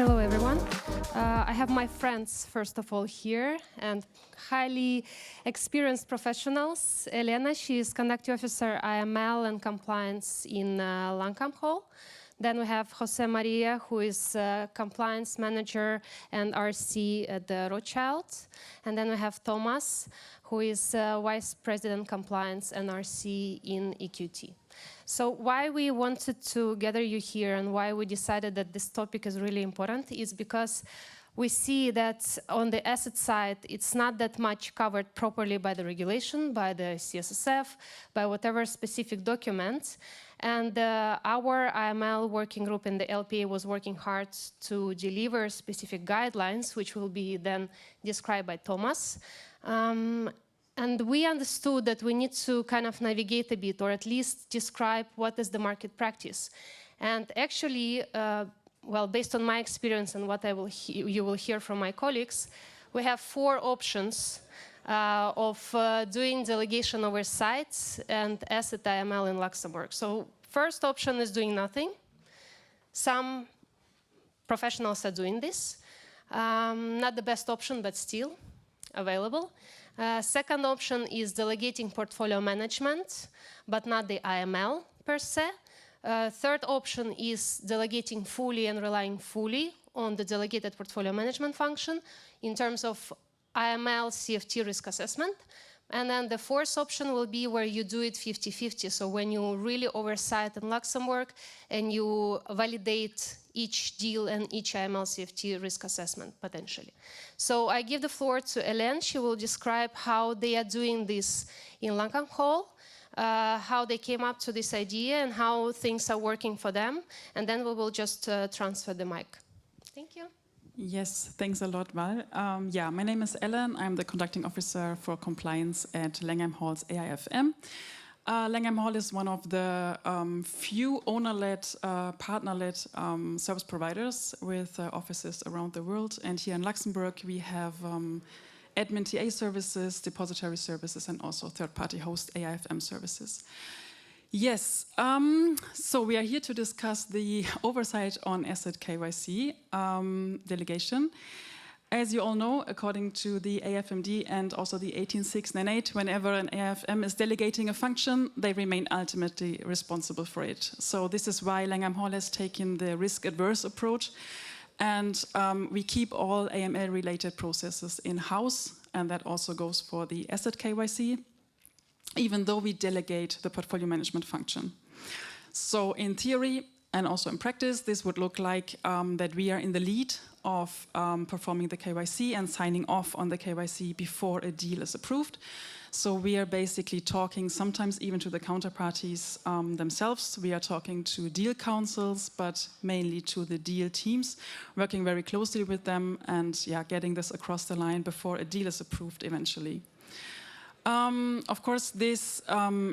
Hello, everyone. I have my friends, first of all, here, and highly experienced professionals. Elena, she is Conducting Officer AML and Compliance in Lancome Hall. Then we have Jose Maria, who is Compliance Manager and RC at the Rothschild. And then we have Thomas, who is Vice President Compliance and RC in EQT. So why we wanted to gather you here and why we decided that this topic is really important is because we see that on the asset side, it's not that much covered properly by the regulation, by the CSSF, by whatever specific documents. And our AML working group in the LPEA was working hard to deliver specific guidelines, which will be then described by Thomas. And we understood that we need to kind of navigate a bit, or at least describe what is the market practice. And actually, well, based on my experience and what you will hear from my colleagues, we have 4 options of doing delegation oversight and asset AML in Luxembourg. So first option is doing nothing. Some professionals are doing this. Not the best option, but still available. Second option is delegating portfolio management, but not the AML per se. Third option is delegating fully and relying fully on the delegated portfolio management function in terms of AML CFT risk assessment. And then the fourth option will be where you do it 50-50. So when you really oversight in Luxembourg and you validate each deal and each AML CFT risk assessment potentially. So I give the floor to Hélène. She will describe how they are doing this in Lancome Hall, how they came up to this idea and how things are working for them. And then we will just transfer the mic. Thank you. Yes, thanks a lot, Val. Yeah, my name is Ellen. I'm the Conducting Officer for Compliance at Lancome Hall's AIFM. Lancome Hall is one of the few owner-led, partner-led service providers with offices around the world. And here in Luxembourg, we have admin TA services, depository services, and also third-party host AIFM services. Yes, so we are here to discuss the oversight on asset KYC delegation. As you all know, according to the AFMD and also the 18698, whenever an AIFM is delegating a function, they remain ultimately responsible for it. So this is why Lancome Hall has taken the risk-averse approach. And we keep all AML-related processes in-house, and that also goes for the asset KYC, even though we delegate the portfolio management function. So in theory and also in practice, this would look like that we are in the lead of performing the KYC and signing off on the KYC before a deal is approved. So we are basically talking sometimes even to the counterparties themselves. We are talking to deal councils, but mainly to the deal teams, working very closely with them and getting this across the line before a deal is approved eventually. Of course, this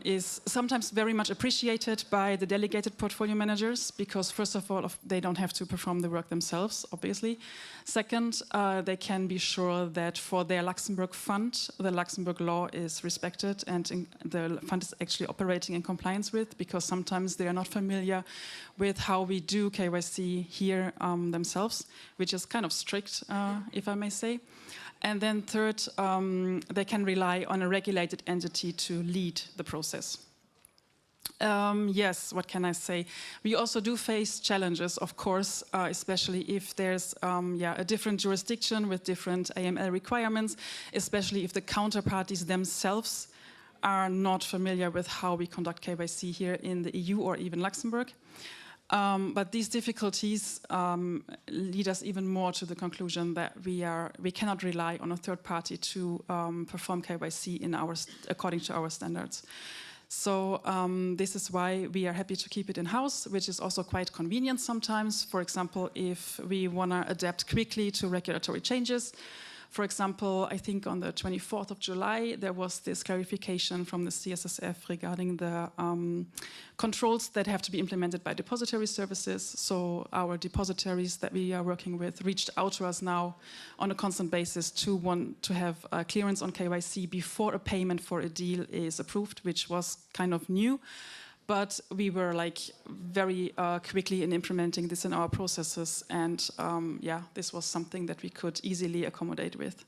is sometimes very much appreciated by the delegated portfolio managers because, first of all, they don't have to perform the work themselves, obviously. Second, they can be sure that for their Luxembourg fund, the Luxembourg law is respected and the fund is actually operating in compliance with, because sometimes they are not familiar with how we do KYC here themselves, which is kind of strict, if I may say. And then third, they can rely on a regulated entity to lead the process. Yes, what can I say? We also do face challenges, of course, especially if there's a different jurisdiction with different AML requirements, especially if the counterparties themselves are not familiar with how we conduct KYC here in the EU or even Luxembourg. But these difficulties lead us even more to the conclusion that we cannot rely on a third party to perform KYC according to our standards. So this is why we are happy to keep it in-house, which is also quite convenient sometimes. For example, if we want to adapt quickly to regulatory changes. For example, I think on the 24th of July, there was this clarification from the CSSF regarding the controls that have to be implemented by depository services. So our depositories that we are working with reached out to us now on a constant basis to want to have clearance on KYC before a payment for a deal is approved, which was kind of new. but we were like very quickly in implementing this in our processes, and yeah, this was something that we could easily accommodate with.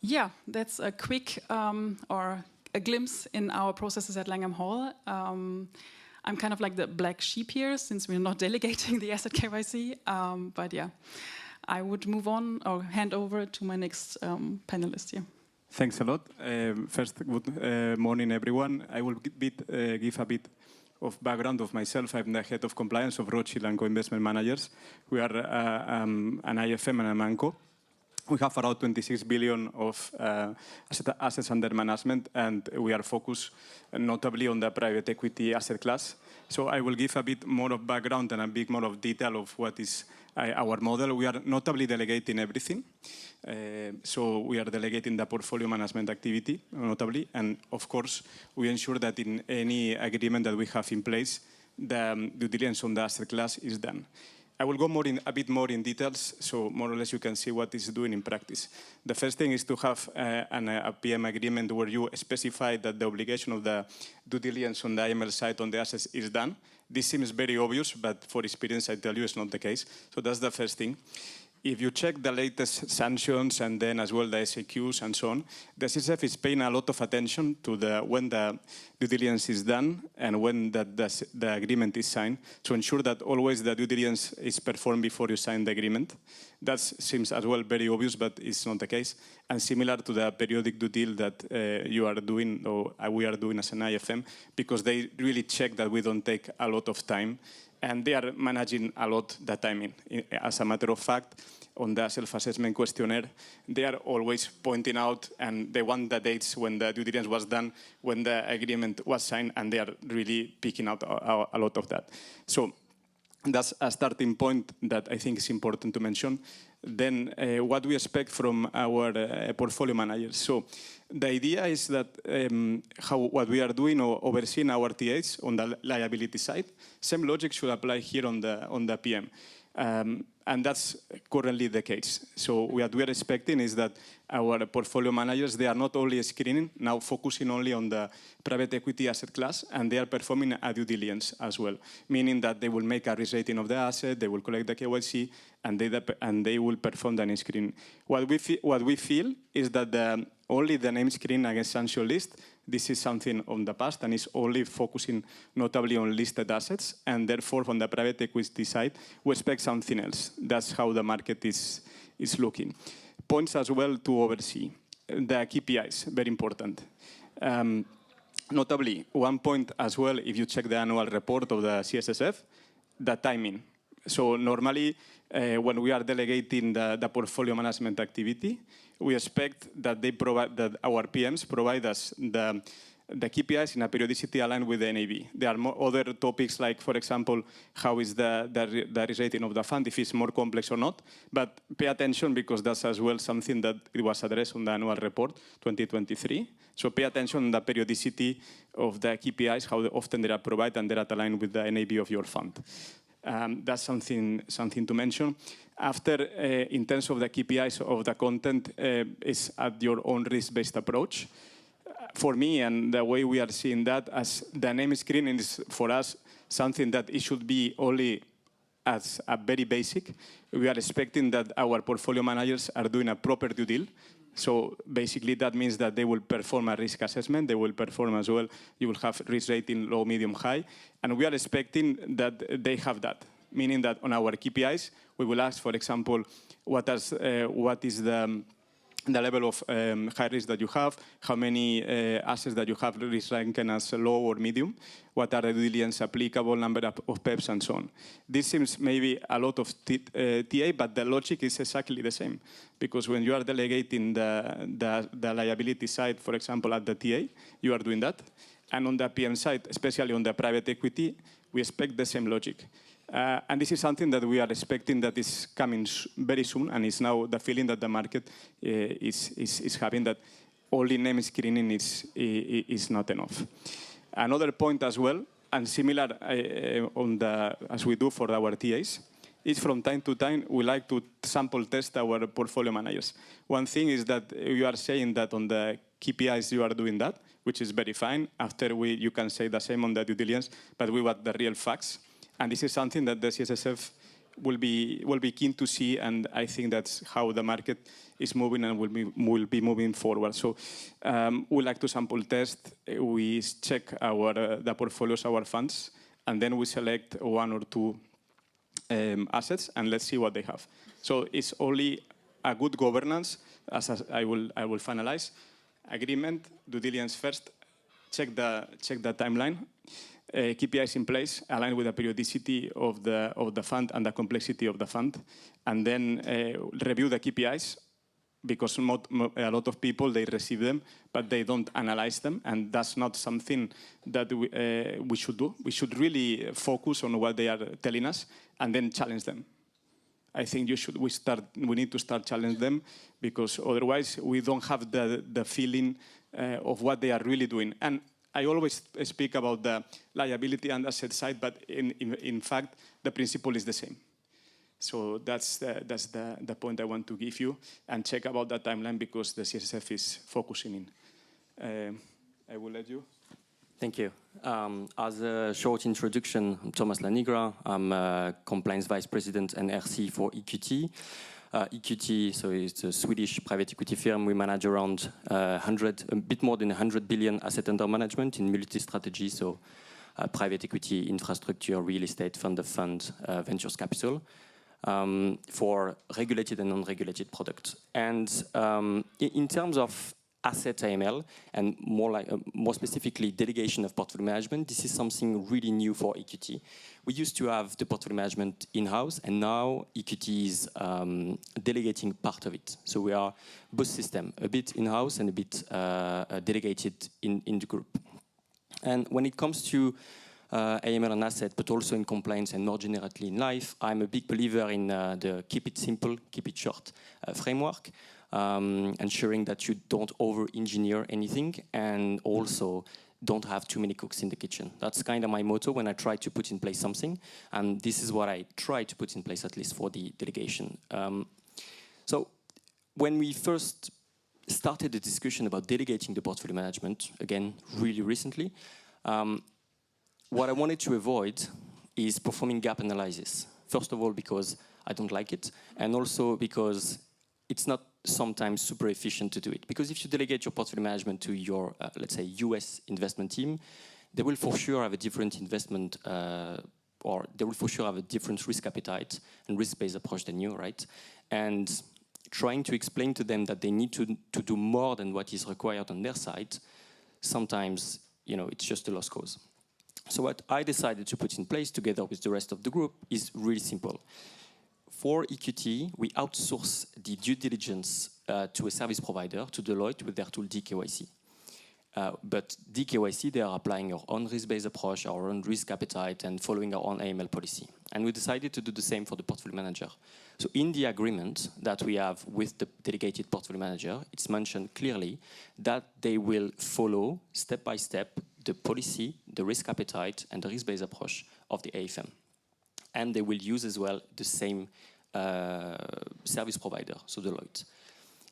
Yeah, that's a quick or a glimpse in our processes at Langham Hall. I'm kind of like the black sheep here, since we're not delegating the asset KYC, but yeah, I would move on or hand over to my next panelist here. Thanks a lot. First, good morning, everyone. I will give a bit of background of myself. I'm the head of compliance of Rothschild & Co Investment Managers. We are an IFM and a ManCo. We have around 26 billion of assets under management, and we are focused notably on the private equity asset class. So I will give a bit more of background and a bit more of detail of what is our model. We are notably delegating everything. So we are delegating the portfolio management activity, notably, and of course, we ensure that in any agreement that we have in place, the due diligence on the asset class is done. I will go a bit more in details, so more or less you can see what it's doing in practice. The first thing is to have a PM agreement where you specify that the obligation of the due diligence on the AML side on the assets is done. This seems very obvious, but for experience, I tell you, it's not the case. So that's the first thing. If you check the latest sanctions and then as well the SAQs and so on, the CSF is paying a lot of attention to when the due diligence is done and when the agreement is signed, to ensure that always the due diligence is performed before you sign the agreement. That seems as well very obvious, but it's not the case. And similar to the periodic due deal that you are doing, or we are doing as an IFM, because they really check that we don't take a lot of time, and they are managing a lot the timing. As a matter of fact, on the self-assessment questionnaire, they are always pointing out, and they want the dates when the due diligence was done, when the agreement was signed, and they are really picking out a lot of that. So that's a starting point that I think is important to mention. Then what we expect from our portfolio managers. So the idea is that what we are doing or overseeing our TAs on the liability side, same logic should apply here on the PM. And that's currently the case. So what we are expecting is that our portfolio managers, they are not only screening, now focusing only on the private equity asset class, and they are performing a due diligence as well, meaning that they will make a risk rating of the asset, they will collect the KYC, and they will perform the name screen. What we feel is that only the name screen against sanction list, this is something on the past and is only focusing notably on listed assets, and therefore on the private equity side, we expect something else. That's how the market is looking. Points as well to oversee. The KPIs, very important. Notably, one point as well, if you check the annual report of the CSSF, the timing. So normally, when we are delegating the portfolio management activity, we expect that our PMs provide us the KPIs in a periodicity aligned with the NAV. There are other topics like, for example, how is the risk rating of the fund, if it's more complex or not. But pay attention, because that's as well something that it was addressed on the annual report 2023. So pay attention on the periodicity of the KPIs, how often they are provided and they are aligned with the NAV of your fund. That's something to mention. After, in terms of the KPIs of the content, is at your own risk-based approach. For me, and the way we are seeing that, as the name screening is for us something that it should be only as a very basic. We are expecting that our portfolio managers are doing a proper due deal. So basically that means that they will perform a risk assessment, they will perform as well, you will have risk rating low, medium, high, and we are expecting that they have that. Meaning that on our KPIs, we will ask, for example, what is the level of high risk that you have, how many assets that you have risk ranking as low or medium, what are the due diligence applicable, number of PEPs, and so on. This seems maybe a lot of TA, but the logic is exactly the same. Because when you are delegating the liability side, for example, at the TA, you are doing that. And on the PM side, especially on the private equity, we expect the same logic. And this is something that we are expecting that is coming very soon, and it's now the feeling that the market is having, that only name screening is not enough. Another point as well, and similar as we do for our TAs, is from time to time we like to sample test our portfolio managers. One thing is that you are saying that on the KPIs you are doing that, which is very fine. After you can say the same on the due diligence, but we want the real facts. And this is something that the CSSF will be keen to see, and I think that's how the market is moving and will be moving forward. So we like to sample test. We check the portfolios, our funds, and then we select 1 or 2 assets, and let's see what they have. So it's only a good governance, as I will finalize. Agreement, due diligence first, check the timeline, KPIs in place, aligned with the periodicity of the fund and the complexity of the fund, and then review the KPIs, because a lot of people, they receive them, but they don't analyze them, and that's not something that we should do. We should really focus on what they are telling us and then challenge them. I think we need to start challenging them, because otherwise we don't have the feeling of what they are really doing. And I always speak about the liability and asset side, but in fact, the principle is the same. So that's the point I want to give you, and check about that timeline, because the CSSF is focusing in. I will let you. Thank you. As a short introduction, I'm Thomas Lanigra. I'm Compliance Vice President and RC for EQT. EQT, so it's a Swedish private equity firm. We manage around a bit more than 100 billion asset under management in multi-strategy, so private equity, infrastructure, real estate, fund of fund, ventures capital, for regulated and non-regulated products. And in terms of Asset AML, and more specifically delegation of portfolio management, this is something really new for EQT. We used to have the portfolio management in-house, and now EQT is delegating part of it. So we are both systems, a bit in-house and a bit delegated in the group. And when it comes to AML and asset, but also in compliance and more generally in life, I'm a big believer in the keep it simple, keep it short framework. Ensuring that you don't over-engineer anything, and also don't have too many cooks in the kitchen. That's kind of my motto when I try to put in place something, and this is what I try to put in place, at least for the delegation. So when we first started the discussion about delegating the portfolio management, again, really recently, what I wanted to avoid is performing gap analysis. First of all, because I don't like it, and also because it's not sometimes super efficient to do it. Because if you delegate your portfolio management to your, let's say, US investment team, they will for sure have a different investment, or they will for sure have a different risk appetite and risk-based approach than you, right? And trying to explain to them that they need to do more than what is required on their side, sometimes, it's just a lost cause. So what I decided to put in place together with the rest of the group is really simple. For EQT, we outsource the due diligence to a service provider, to Deloitte, with their tool DKYC. But DKYC, they are applying our own risk-based approach, our own risk appetite, and following our own AML policy. And we decided to do the same for the portfolio manager. So in the agreement that we have with the delegated portfolio manager, it's mentioned clearly that they will follow, step by step, the policy, the risk appetite, and the risk-based approach of the AFM. And they will use as well the same service provider, so Deloitte.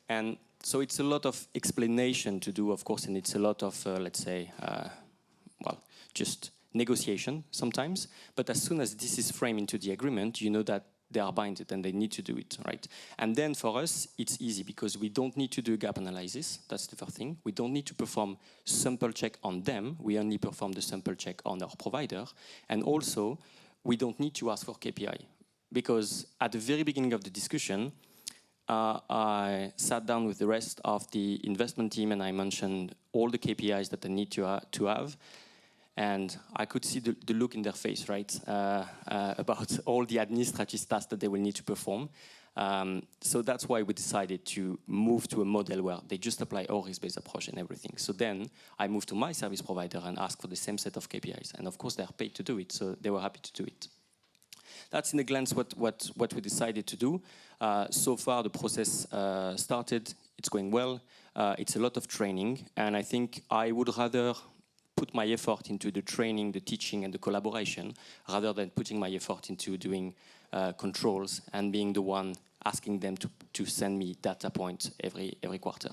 And so it's a lot of explanation to do, of course, and it's a lot of, let's say, just negotiation sometimes. But as soon as this is framed into the agreement, you know that they are binded and they need to do it, right? And then for us, it's easy because we don't need to do a gap analysis. That's the first thing. We don't need to perform sample check on them. We only perform the sample check on our provider. And also, we don't need to ask for KPI, because at the very beginning of the discussion, I sat down with the rest of the investment team and I mentioned all the KPIs that I need to have. And I could see the look in their face, right, about all the administrative tasks that they will need to perform. So that's why we decided to move to a model where they just apply our risk-based approach and everything. So then I moved to my service provider and asked for the same set of KPIs. And of course, they're paid to do it, so they were happy to do it. That's in a glance what we decided to do. So far, the process started. It's going well. It's a lot of training. And I think I would rather put my effort into the training, the teaching, and the collaboration, rather than putting my effort into doing controls and being the one asking them to send me data points every quarter.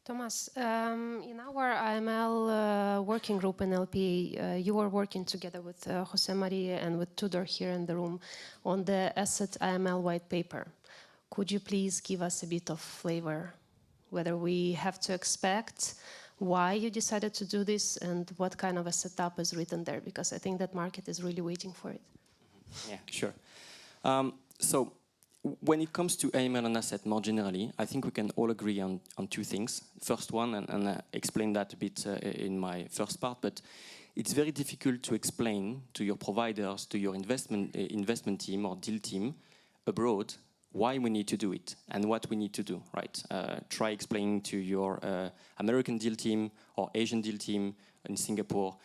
Thomas, in our AML working group in LPEA, you were working together with Jose Maria and with Tudor here in the room on the Asset AML white paper. Could you please give us a bit of flavor, whether we have to expect why you decided to do this and what kind of a setup is written there? Because I think that market is really waiting for it. Yeah, sure. So when it comes to AML and asset more generally, I think we can all agree on two things. First one, and I explained that a bit in my first part, but it's very difficult to explain to your providers, to your investment team or deal team abroad why we need to do it and what we need to do, right? Try explaining to your American deal team or Asian deal team in Singapore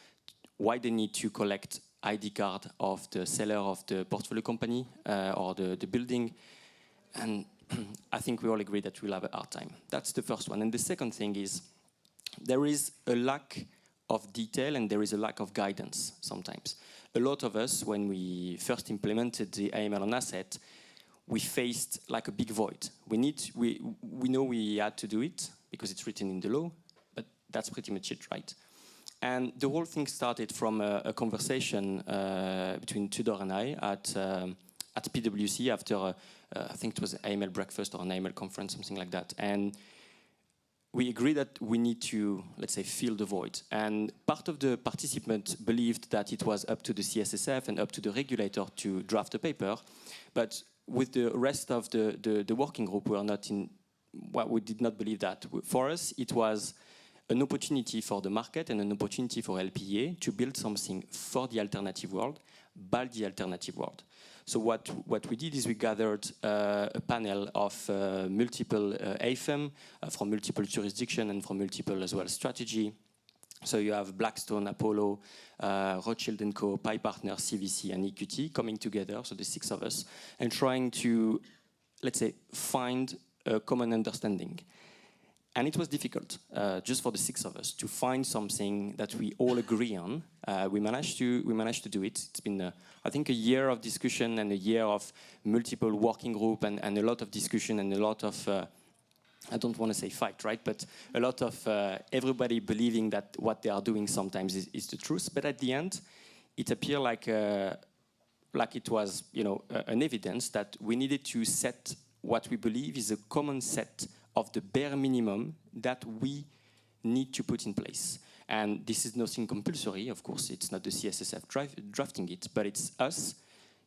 why they need to collect ID card of the seller of the portfolio company or the building. And I think we all agree that we'll have a hard time. That's the first one. And the second thing is there is a lack of detail and there is a lack of guidance sometimes. A lot of us, when we first implemented the AML on asset, we faced like a big void. We know we had to do it because it's written in the law, but that's pretty much it, right? And the whole thing started from a conversation between Tudor and I at PwC after, I think it was an AML breakfast or an AML conference, something like that. And we agreed that we need to, let's say, fill the void. And part of the participants believed that it was up to the CSSF and up to the regulator to draft a paper. But with the rest of the working group, we did not believe that. For us, it was an opportunity for the market and an opportunity for LPEA to build something for the alternative world, by the alternative world. So what we did is we gathered a panel of multiple AFM from multiple jurisdictions and from multiple as well strategy. So you have Blackstone, Apollo, Rothschild & Co, Pi Partners, CVC, and EQT coming together, so the six of us, and trying to, let's say, find a common understanding. And it was difficult, just for the six of us, to find something that we all agree on. We managed to do it. It's been, I think, a year of discussion and a year of multiple working group and a lot of discussion and a lot of, I don't want to say fight, right? But a lot of everybody believing that what they are doing sometimes is the truth. But at the end, it appeared like it was, an evidence that we needed to set what we believe is a common set of the bare minimum that we need to put in place. And this is nothing compulsory, of course, it's not the CSSF drafting it, but it's us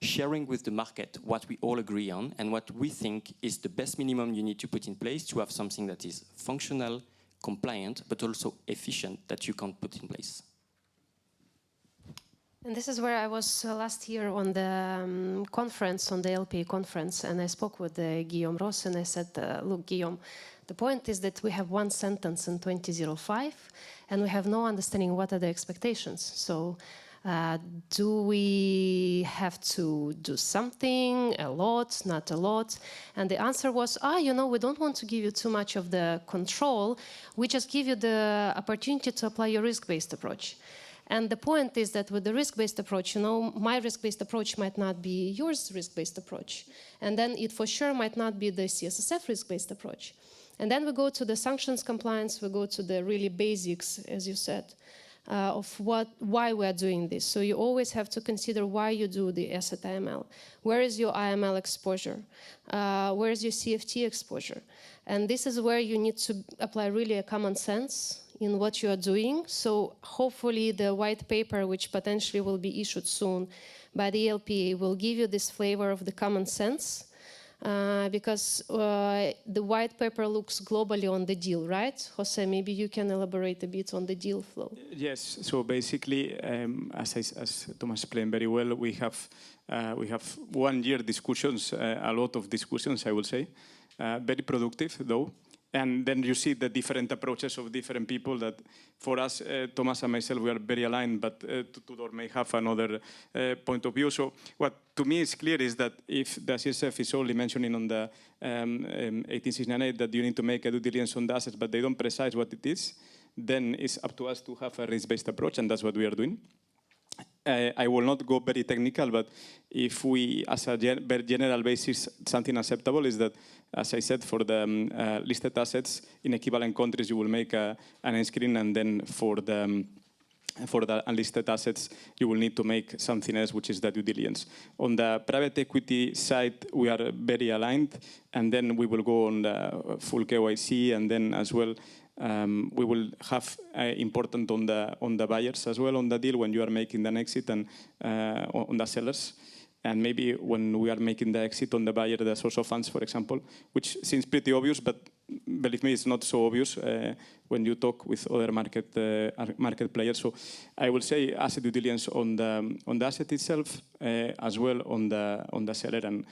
sharing with the market what we all agree on and what we think is the best minimum you need to put in place to have something that is functional, compliant, but also efficient that you can't put in place. And this is where I was last year on the conference, on the LPEA conference, and I spoke with Guillaume Ross, and I said, look, Guillaume, the point is that we have one sentence in 2005, and we have no understanding what are the expectations. So do we have to do something, a lot, not a lot? And the answer was, we don't want to give you too much of the control. We just give you the opportunity to apply your risk-based approach. And the point is that with the risk-based approach, my risk-based approach might not be yours risk-based approach. And then it for sure might not be the CSSF risk-based approach. And then we go to the sanctions compliance, we go to the really basics, as you said, of why we are doing this. So you always have to consider why you do the Asset AML. Where is your AML exposure? Where is your CFT exposure? And this is where you need to apply really a common sense in what you are doing. So hopefully the white paper, which potentially will be issued soon by the LPEA, will give you this flavor of the common sense. Because the white paper looks globally on the deal, right? Jose, maybe you can elaborate a bit on the deal flow. Yes, so basically, as Thomas explained very well, we have 1 year discussions, a lot of discussions, I will say, very productive though. And then you see the different approaches of different people that for us, Thomas and myself, we are very aligned, but Tudor may have another point of view. So what to me is clear is that if the CSF is only mentioning on the 1869 that you need to make a due diligence on the assets, but they don't precise what it is, then it's up to us to have a risk-based approach, and that's what we are doing. I will not go very technical, but if we, as a very general basis, something acceptable is that, as I said, for the listed assets in equivalent countries, you will make an screen, and then for the unlisted assets, you will need to make something else, which is the due diligence. On the private equity side, we are very aligned, and then we will go on the full KYC, and then as well, we will have important on the buyers as well on the deal when you are making an exit, and on the sellers. And maybe when we are making the exit on the buyer, the source of funds, for example, which seems pretty obvious, but believe me, it's not so obvious when you talk with other market players. So I will say asset due diligence on the asset itself, as well on the seller, and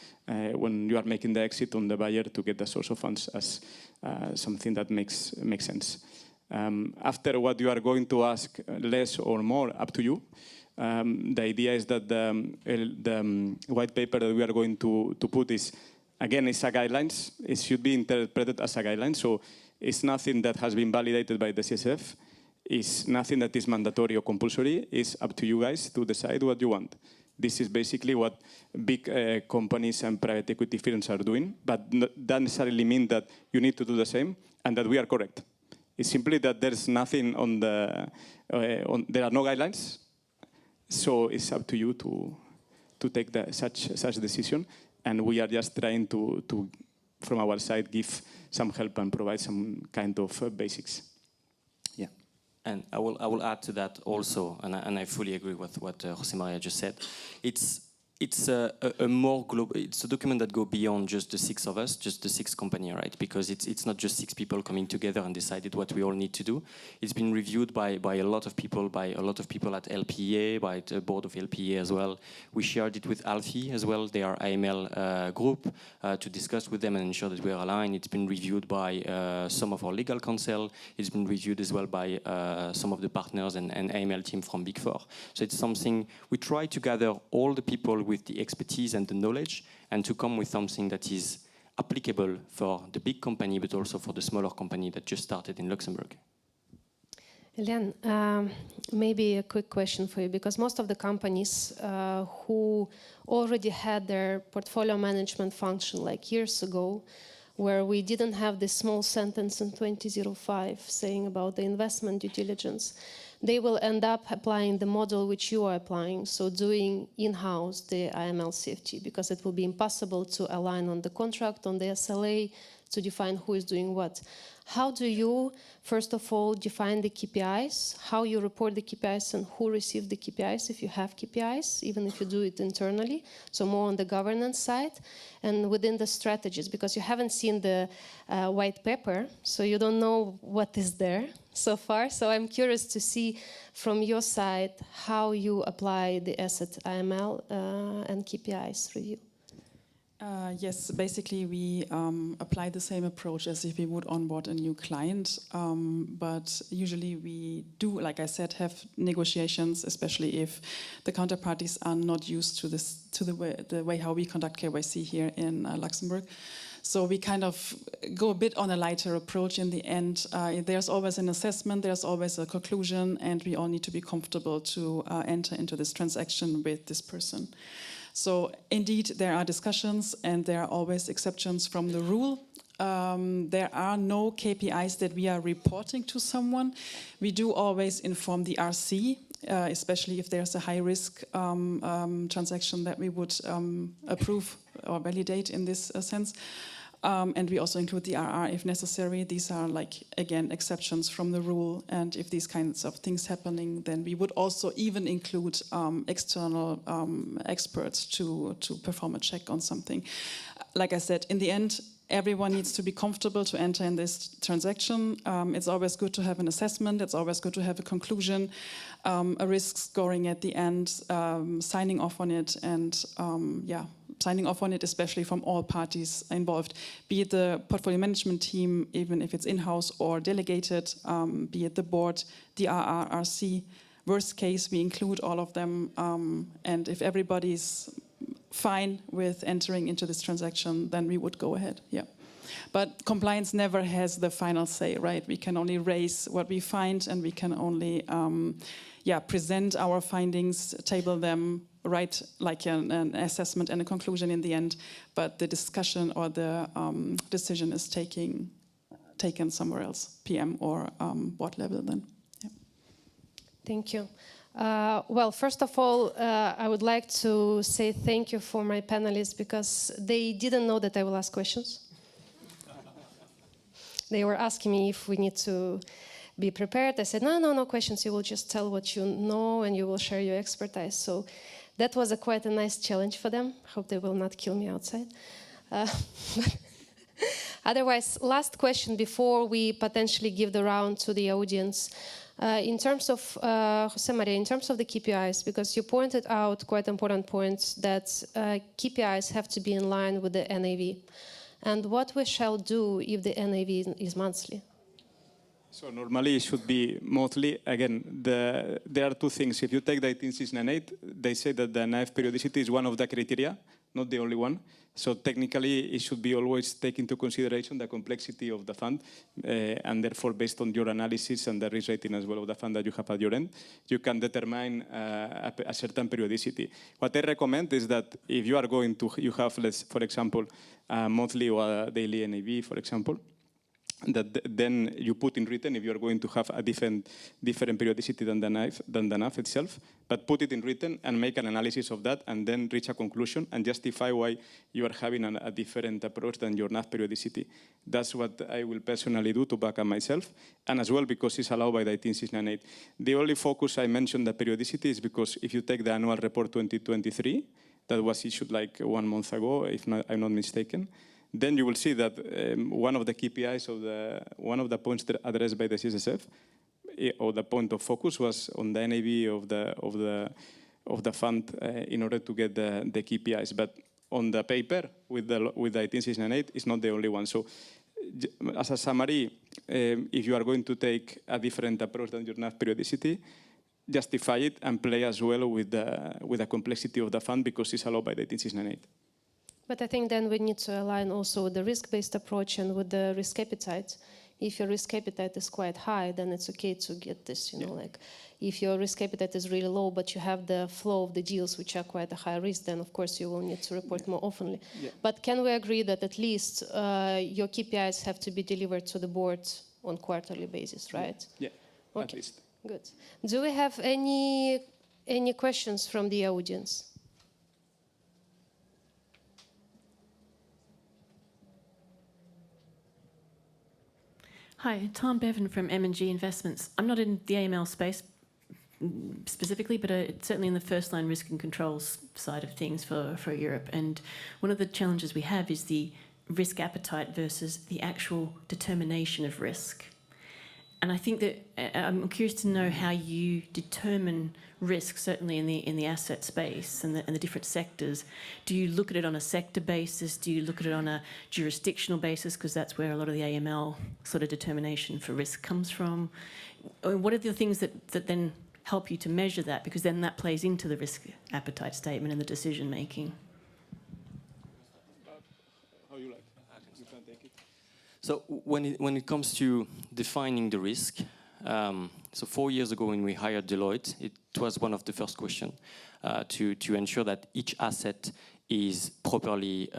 when you are making the exit on the buyer to get the source of funds as something that makes sense. After what you are going to ask, less or more, up to you. The idea is that the white paper that we are going to put is, again, it's a guidelines. It should be interpreted as a guideline. So it's nothing that has been validated by the CSF. It's nothing that is mandatory or compulsory. It's up to you guys to decide what you want. This is basically what big companies and private equity firms are doing, but doesn't necessarily mean that you need to do the same and that we are correct. It's simply that there's nothing on the, there are no guidelines. So it's up to you to take such decision, and we are just trying to, from our side, give some help and provide some kind of basics. Yeah. And I will add to that also, and I fully agree with what José María just said. It's a more global. It's a document that goes beyond just the six of us, just the six company, right? Because it's not just six people coming together and decided what we all need to do. It's been reviewed by a lot of people, at LPEA, by the board of LPEA as well. We shared it with ALFI as well, their AML group, to discuss with them and ensure that we are aligned. It's been reviewed by some of our legal counsel. It's been reviewed as well by some of the partners and AML team from Big Four. So it's something we try to gather all the people with the expertise and the knowledge, and to come with something that is applicable for the big company, but also for the smaller company that just started in Luxembourg. Eliane, maybe a quick question for you, because most of the companies who already had their portfolio management function like years ago, where we didn't have this small sentence in 2005 saying about the investment due diligence, they will end up applying the model which you are applying, so doing in-house the AML CFT, because it will be impossible to align on the contract, on the SLA, to define who is doing what. How do you, first of all, define the KPIs, how you report the KPIs and who received the KPIs, if you have KPIs, even if you do it internally, so more on the governance side, and within the strategies, because you haven't seen the white paper, so you don't know what is there so far. So I'm curious to see from your side how you apply the Asset AML and KPIs review. Yes, basically we apply the same approach as if we would onboard a new client, but usually we do, like I said, have negotiations, especially if the counterparties are not used to this, to the way how we conduct KYC here in Luxembourg. So we kind of go a bit on a lighter approach in the end. There's always an assessment, there's always a conclusion, and we all need to be comfortable to enter into this transaction with this person. So indeed, there are discussions and there are always exceptions from the rule. There are no KPIs that we are reporting to someone. We do always inform the RC, especially if there's a high-risk transaction that we would approve or validate in this sense. And we also include the RR if necessary. These are, like, again, exceptions from the rule. And if these kinds of things happening, then we would also even include external experts to perform a check on something. Like I said, in the end, everyone needs to be comfortable to enter in this transaction. It's always good to have an assessment. It's always good to have a conclusion, a risk scoring at the end, signing off on it, and yeah, signing off on it, especially from all parties involved, be it the portfolio management team, even if it's in-house or delegated, be it the board, the RRC. Worst case, we include all of them, and if everybody's fine with entering into this transaction, then we would go ahead. Yeah. But compliance never has the final say, right? We can only raise what we find, and we can only present our findings, table them, write like an assessment and a conclusion in the end. But the discussion or the decision is taken somewhere else, PM or board level then. Yeah. Thank you. Well, first of all, I would like to say thank you for my panelists, because they didn't know that I will ask questions. They were asking me if we need to be prepared. I said, no questions. You will just tell what you know and you will share your expertise. So that was quite a nice challenge for them. Hope they will not kill me outside. Otherwise, last question before we potentially give the round to the audience. In terms of, Jose Maria, in terms of the KPIs, because you pointed out quite important points that KPIs have to be in line with the NAV. And what we shall do if the NAV is monthly? So normally it should be monthly. Again, there are two things. If you take the 18698, they say that the NAV periodicity is one of the criteria, not the only one. So technically, it should be always take into consideration the complexity of the fund, and therefore, based on your analysis and the risk rating as well of the fund that you have at your end, you can determine a certain periodicity. What I recommend is that if you are going to, you have, for example, a monthly or a daily NAV, for example, that then you put in written if you are going to have a different periodicity than the NAV itself, but put it in written and make an analysis of that, and then reach a conclusion and justify why you are having a different approach than your NAV periodicity. That's what I will personally do to back up myself, and as well because it's allowed by the 18698. The only focus I mentioned the periodicity is because if you take the annual report 2023, that was issued like 1 month ago, if I'm not mistaken, then you will see that one of the KPIs one of the points that addressed by the CSSF, or the point of focus, was on the NAV of the fund in order to get the KPIs. But on the paper with the 18698, it's not the only one. So as a summary, if you are going to take a different approach than your NAV periodicity, justify it and play as well with the complexity of the fund, because it's allowed by the 18698. But I think then we need to align also with the risk-based approach and with the risk appetite. If your risk appetite is quite high, then it's okay to get this, you know, like if your risk appetite is really low, but you have the flow of the deals which are quite a high risk, then of course you will need to report more oftenly. Yeah. But can we agree that at least your KPIs have to be delivered to the board on quarterly basis, right? Yeah, okay. At least. Good. Do we have any questions from the audience? Hi, Tom Bevan from M&G Investments. I'm not in the AML space specifically, but certainly in the first-line risk and controls side of things for Europe. And one of the challenges we have is the risk appetite versus the actual determination of risk. And I think that I'm curious to know how you determine risk, certainly in the asset space and the different sectors. Do you look at it on a sector basis? Do you look at it on a jurisdictional basis? Because that's where a lot of the AML sort of determination for risk comes from. What are the things that then help you to measure that? Because then that plays into the risk appetite statement and the decision making. How you like? You can take it. So when it comes to defining the risk, so 4 years ago when we hired Deloitte, it was one of the first questions to ensure that each asset is properly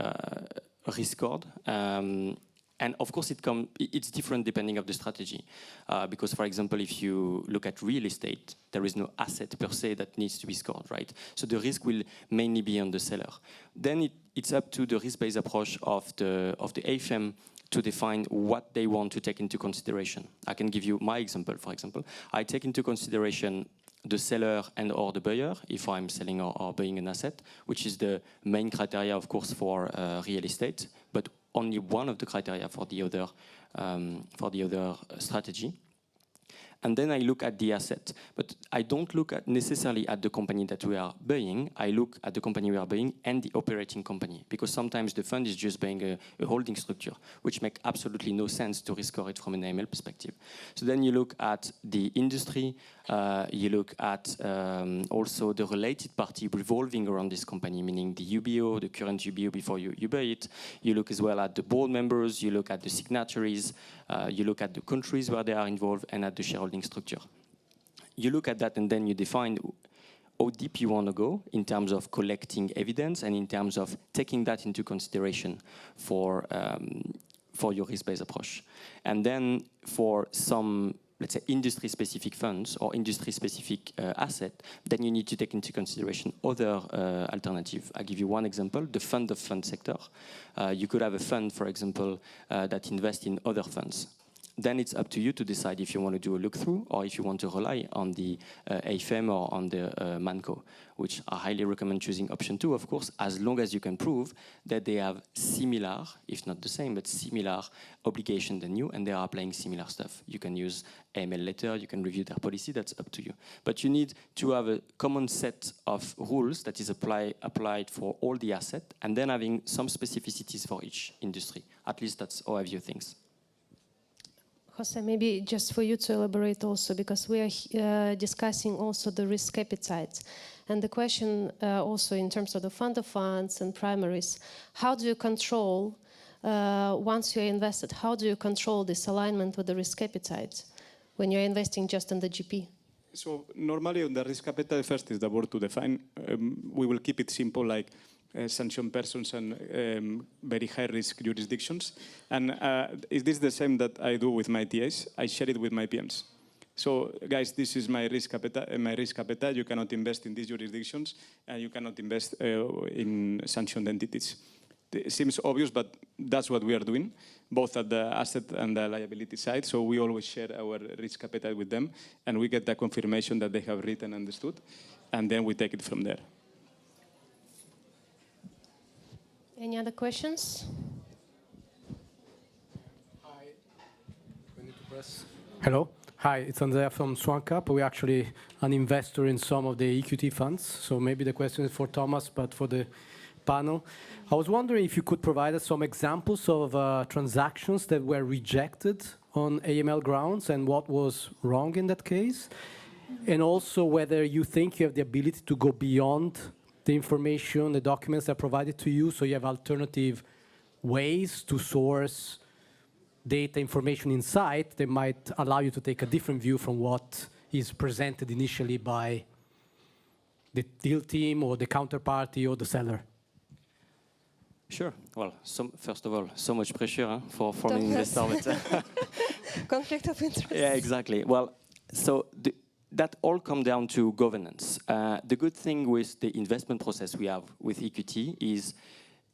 risk scored. And of course, it's different depending on the strategy. Because, for example, if you look at real estate, there is no asset per se that needs to be scored, right? So the risk will mainly be on the seller. Then it's up to the risk-based approach of the AFM to define what they want to take into consideration. I can give you my example, for example. I take into consideration the seller and or the buyer, if I'm selling or buying an asset, which is the main criteria, of course, for real estate, but only one of the criteria for the other strategy. and then I look at the asset. But I don't look at necessarily at the company that we are buying. I look at the company we are buying and the operating company, because sometimes the fund is just buying a holding structure, which makes absolutely no sense to risk score it from an AML perspective. So then you look at the industry, you look at also the related party revolving around this company, meaning the UBO, the current UBO before you buy it. You look as well at the board members, you look at the signatories, you look at the countries where they are involved, and at the shareholding structure. You look at that and then you define how deep you want to go in terms of collecting evidence and in terms of taking that into consideration for your risk-based approach. And then for some, let's say, industry-specific funds or industry-specific asset, then you need to take into consideration other alternatives. I'll give you one example, the fund-of-fund sector. You could have a fund, for example, that invests in other funds. Then it's up to you to decide if you want to do a look-through or if you want to rely on the AFM or on the MANCO, which I highly recommend choosing option 2, of course, as long as you can prove that they have similar, if not the same, but similar obligation than you, and they are applying similar stuff. You can use AML letter, you can review their policy, that's up to you. But you need to have a common set of rules that is applied for all the assets, and then having some specificities for each industry. At least that's how I view things. Jose, maybe just for you to elaborate also, because we are discussing also the risk appetite. And the question also in terms of the fund of funds and primaries, how do you control, once you're invested, how do you control this alignment with the risk appetite when you're investing just in the GP? So normally on the risk appetite, first is the board to define. We will keep it simple, like sanctioned persons and very high-risk jurisdictions. And is this the same that I do with my TAs? I share it with my PMs. So, guys, this is my risk appetite. You cannot invest in these jurisdictions, and you cannot invest in sanctioned entities. It seems obvious, but that's what we are doing, both at the asset and the liability side. So we always share our risk appetite with them, and we get the confirmation that they have read and understood, and then we take it from there. Any other questions? Hi. We need to press. Hello. Hi, it's Andrea from SwanCap. We're actually an investor in some of the EQT funds. So maybe the question is for Thomas, but for the panel. I was wondering if you could provide us some examples of transactions that were rejected on AML grounds and what was wrong in that case. And also whether you think you have the ability to go beyond the information, the documents that are provided to you, so you have alternative ways to source data information inside that might allow you to take a different view from what is presented initially by the deal team or the counterparty or the seller. Sure. Well, first of all, so much pressure for an investor. But Conflict of interest. Yeah, exactly. Well, so that all comes down to governance. The good thing with the investment process we have with EQT is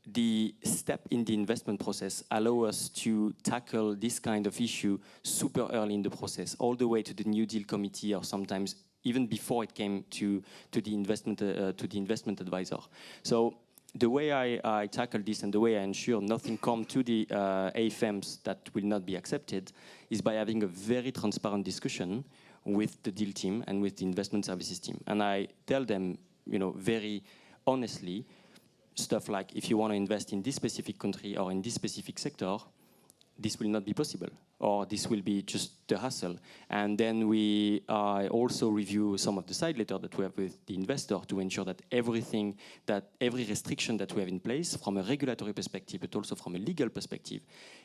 the step in the investment process allow us to tackle this kind of issue super early in the process, all the way to the new deal committee, or sometimes even before it came to the investment advisor. So the way I tackle this and the way I ensure nothing comes to the AFMs that will not be accepted is by having a very transparent discussion with the deal team and with the investment services team. And I tell them, very honestly, stuff like, if you want to invest in this specific country or in this specific sector, this will not be possible, or this will be just a hassle. And then I also review some of the side letter that we have with the investor to ensure that every restriction that we have in place from a regulatory perspective, but also from a legal perspective,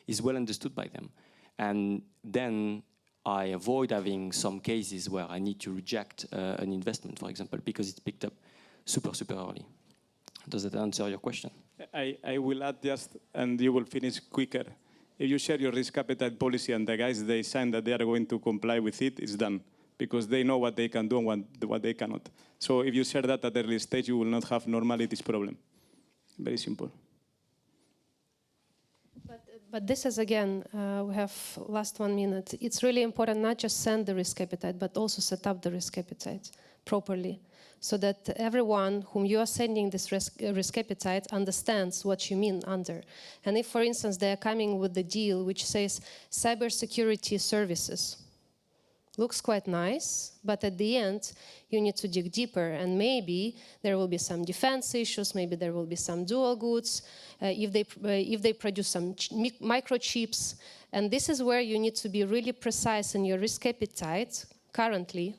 is well understood by them. And then I avoid having some cases where I need to reject an investment, for example, because it's picked up super, super early. Does that answer your question? I will add just, and you will finish quicker. If you share your risk appetite policy and the guys, they sign that they are going to comply with it, it's done. Because they know what they can do and what they cannot. So if you share that at the early stage, you will not have normally this problem. Very simple. But this is, again, we have last 1 minute. It's really important not just send the risk appetite, but also set up the risk appetite properly, so that everyone whom you are sending this risk appetite understands what you mean under. And if, for instance, they are coming with the deal which says cybersecurity services, looks quite nice, but at the end, you need to dig deeper, and maybe there will be some defense issues, maybe there will be some dual goods, if they produce some microchips, and this is where you need to be really precise in your risk appetite. Currently,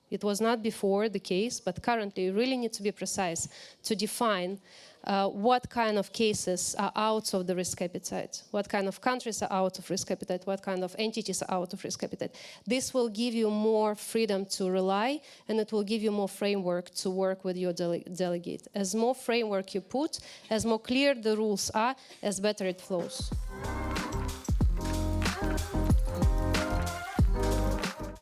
it was not before the case, but currently you really need to be precise to define what kind of cases are out of the risk appetite, what kind of countries are out of risk appetite, what kind of entities are out of risk appetite. This will give you more freedom to rely, and it will give you more framework to work with your delegate. As more framework you put, as more clear the rules are, as better it flows.